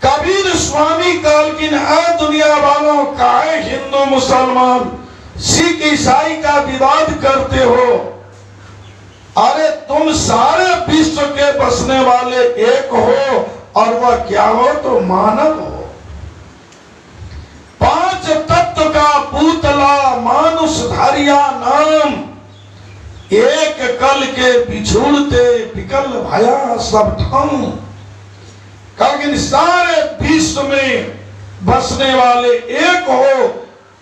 कबीर स्वामी कहलकिन है दुनिया वालों काहे हिंदू मुसलमान सिख ईसाई का विवाद करते हो? अरे तुम सारे विश्व के बसने वाले एक हो, और वह क्या हो तो मानव हो। पांच तत्व का पूतला मानुष धरिया नाम, एक कल के बिछुड़ते विकल भया सब ठाम। लेकिन सारे विश्व में बसने वाले एक हो,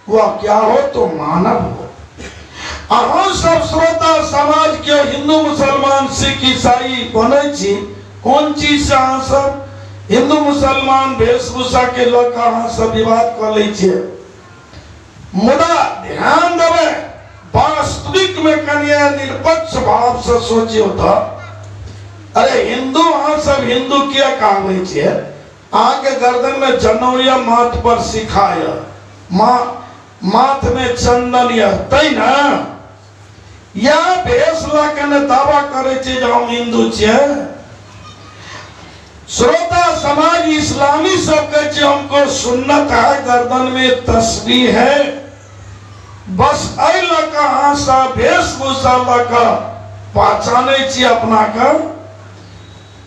वह क्या हो तो मानव हो। अहाँ सब श्रोता समाज के हिंदू मुसलमान सिख ईसाई बने छी, कौन चीज से अहाँ सब हिंदू मुसलमान वेशभूषा के लोग अहाँ सब विवाद कर ले छिए। मुदा ध्यान देवे, वास्तविक में कन्या निरपेक्ष भाव से सोचियो तो अरे हिंदू अहाँ सब हिंदू क्या कहवे छिए? आगे गर्दन में जनौया माथ पर सिखाय, माथ में चंदन या तै ना या भेष लाके दावा करे छे जे हम हिंदू छिए। श्रोता समाज इस्लामी सब कहे छे हमको सुन्नत है, गर्दन में तस्बीह है, बस ऐ लका अहाँ सब वेशभूषा लका पहचाने छी अपना का।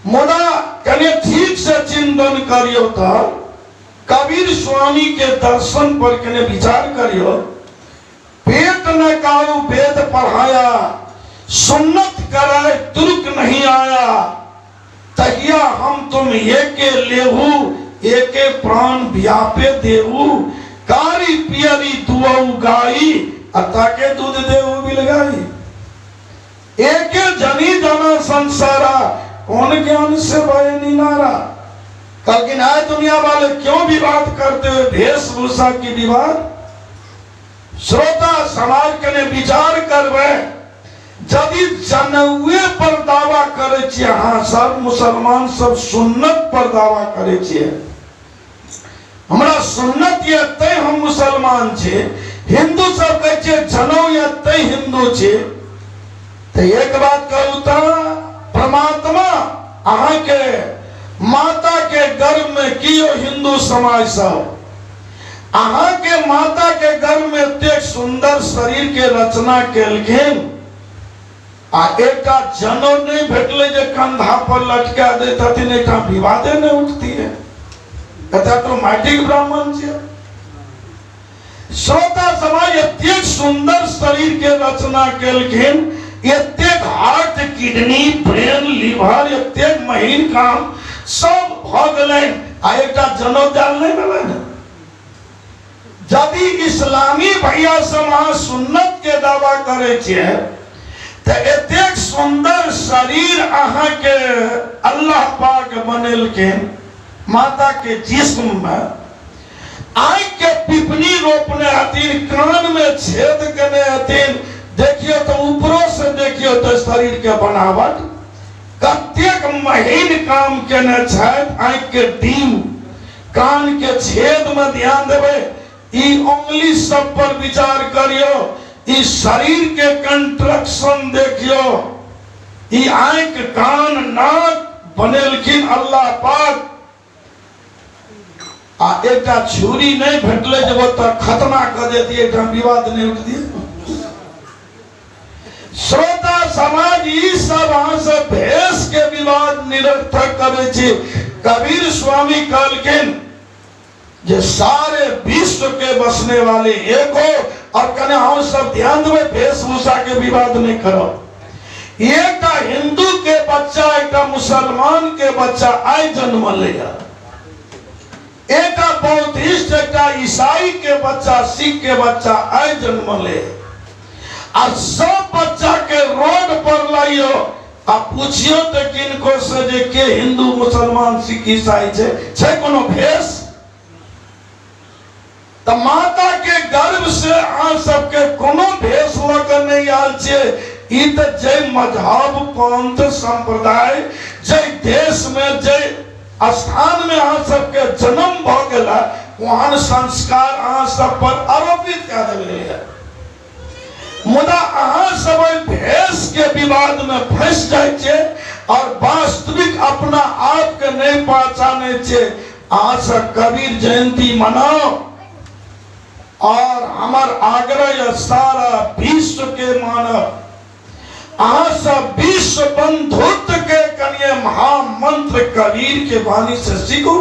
मुदा कने ठीक से चिंतन करियो तो कबीर स्वामी के दर्शन पर कने विचार करियो। पेट न काऊ वेद पढ़ाया, सुन्नत कराए तुर्क नहीं आया, तहिया हम तुम एके लेहू, एके प्राण व्यापे देहू, कारी पियरी दुआऊ गाई, अताके दूध देहू बिलगाई। एके जनी जना संसारा, कौन ज्ञान से भय निनारा। लेकिन आज दुनिया वाले क्यों विवाद करते हुए वेशभूषा की विवाद? श्रोता समाज के ने विचार करवे, यदि जनेउए पर दावा करे छिए, हाँ सब मुसलमान सब सुन्नत पर दावा करे छिए, हमरा सुन्नत ये तै हम मुसलमान छे, हिंदू सब कहे छिए जनेउ ये तै हिंदू छे। तो एक बात कहूं तो परमात्मा अहाँ के माता के गर्भ में कियो हिंदू समाज सब, अहाँ के माता के गर्भ में इतने सुंदर शरीर के रचना केलखिन, आ एकटा जनौ नहीं भेटले जे कंधा पर लटका दे तथिन, एकटा विवादे नहीं उठती है, कहता तो माटी के ब्राह्मण छे। श्रोता समाज इतने सुंदर शरीर के रचना केलखिन, इतने हार्ट किडनी ब्रेन लिवर इतने महीन काम सब भ गेलैन, आ एकटा जनौ जाल नहीं भेलैन। यदि इस्लामी भैया समाज सुन्नत के दावा करे छे, तो एतेक सुंदर शरीर अहाँ के अल्लाह पाक बनेलखिन माता के जिस्म में, आँख के पिपनी रोपने हथिन, कान में छेद करने हथिन, देखियो तो ऊपरों से देखियो तो शरीर के बनावट कतेक महीन काम केने छथि। आँख के डीम, कान के छेद में ध्यान देवे, ई उंगली सब पर विचार करियो, इस शरीर के कंस्ट्रक्शन देखियो, ई आंख कान नाक बनेलखिन अल्लाह पाक। आ एकटा छुरी नहीं भेटले जब तक खतना कर देती, एकटा विवाद नहीं उठती। श्रोता समाज ई सब अहाँ से भेष के विवाद निरर्थक करे छी। कबीर स्वामी कहलखिन जे सारे विश्व के बसने वाले एक हो, और कने हम सब ध्यान देवे वेशभूषा के विवाद नहीं करो। एक हिंदू के बच्चा एक मुसलमान के बच्चा आए जन्म लिया, एक बौद्धिस्ट एक ईसाई के बच्चा सिख के बच्चा आए जन्म ले, और सब बच्चा के रोड पर लाइयो आ पूछियो तो किनको से जे के हिंदू मुसलमान सिख ईसाई छे कोनो भेष? तो माता के गर्भ से अहाँ सबके कोनो भेष लग नहीं आल छे। ई तो जय मजहब पंथ संप्रदाय जय देश में जय स्थान में अहाँ सबके जन्म भ गेला, वहां संस्कार अहाँ सब पर आरोपित कर देले है। मुदा अहाँ सब भेष के विवाद में फंस जाए छे और वास्तविक अपना आप के नहीं पहचाने छे। आज कबीर जयंती मनाओ और हमार आग्रह या सारा विश्व के मानव आज विश्व बंधुत्व के कन्या महामंत्र कबीर के वाणी से सीखो।